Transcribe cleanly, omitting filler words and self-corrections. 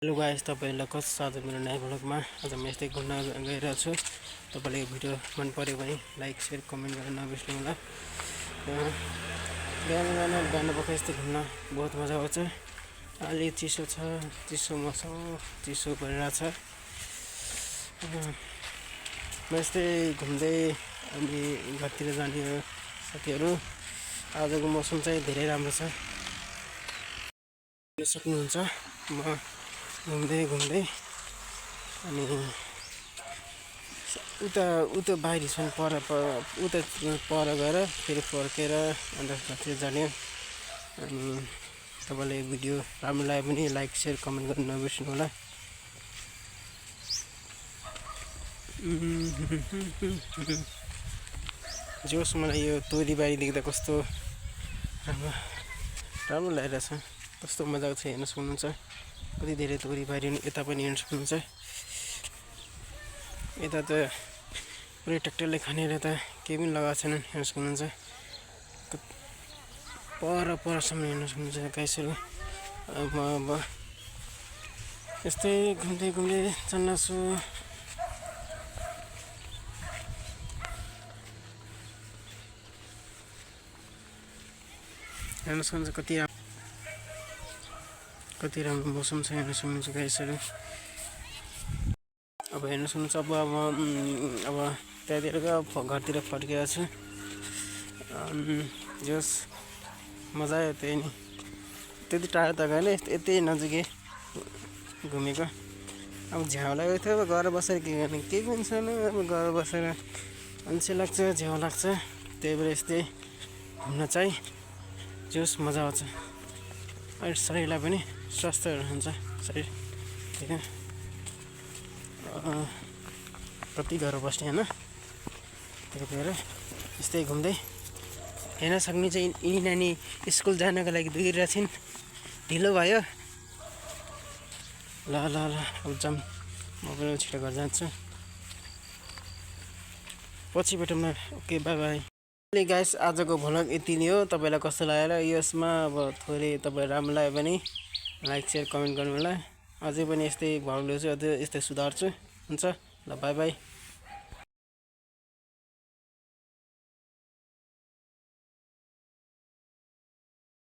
Hello guys, तपाईहरुलाई कस्तो छ? मेरो नयाँ भ्लगमा आज म यस्तै घुम्न गइरहेको छु। तपाईले यो भिडियो मन पर्यो भने लाइक शेयर कमेन्ट गर्न नबिर्सनु होला। बिहान पख यस्तै घुम्न बहुत मजा आउँछ। अलि चिसो छ, चिसो मौसम, चिसो भइरहेछ। म यस्तै घुम्दै अनि घरतिर जाने हो साथीहरु। आजको मौसम चाहिँ धेरै राम्रो छ। हेर्न सक्नुहुन्छ म घुम्दै अनि उता बाहिर छन् पर गएर फेरि फर्केर अन्त घरतिर जाने। अनि तपाईलाई भिडियो राम्रो लाग्यो भने लाइक शेयर कमेन्ट गर्न नबिर्सनु होला। जोस मलाई यो तोरीबारी देख्दा कस्तो राम्रो लागिरहेछ। कस्तो मजाको छ, हेर्न सक्नुहुन्छ। कति धेरै तोरीबारी यता पनि हेर्न सक्नुहुन्छ। यता त पुरै ट्र्याक्टरले खनेर त केही पनि लगाएको छैनन्, हेर्न सक्नुहुन्छ। परसम्म हेर्न सक्नुहुन्छ गाइसहरु। अब यस्तै घुम्दै जान्छु। हेर्न सक्नुहुन्छ कति राम्रो मौसम छ, हेर्न सक्नुहुन्छ गाइसहरु। अब हेर्न सक्नुहुन्छ अब त्यहाँतिर घरतिर फर्केको छु। जस मजा आयो त्यही नि। त्यति टाढो त गएन, यतै नजिकै घुमेको। अब झ्याउ लागेको थियो, अब घर बसेर के गर्ने, केही पनि छैन। अब घर बसेर अल्छी लाग्छ, झ्याउ लाग्छ। त्यही भएर यस्तै घुम्न चाहिँ जोस मजा आउँछ। अनि शरीरलाई पनि स्वस्थ रहन्छ शरीर। हैन कति घर बस्ने हैन। त्यही भएर यस्तै घुम्दै हेर्न सक्ने चाहिँ यी नानी स्कुल जानको लागि दौडिरहेका छिन्। ढिलो भयो। ल अब जाम, म पनि छिटो घर जान्छु। पछि भेटौँ न। Okay, by by. गाइस, आजको भ्लग यति नै हो। तपाईलाई कस्तो लाग्यो यसमा अब थोरै तपाईलाई राम्रो लाग्यो भने लाइक शेयर कमेन्ट गर्नु होला। अझै पनि यस्तै भ्लग ल्याउँछु, अझै यस्तै सुधार्छु। हुन्छ, ल बाई बाई।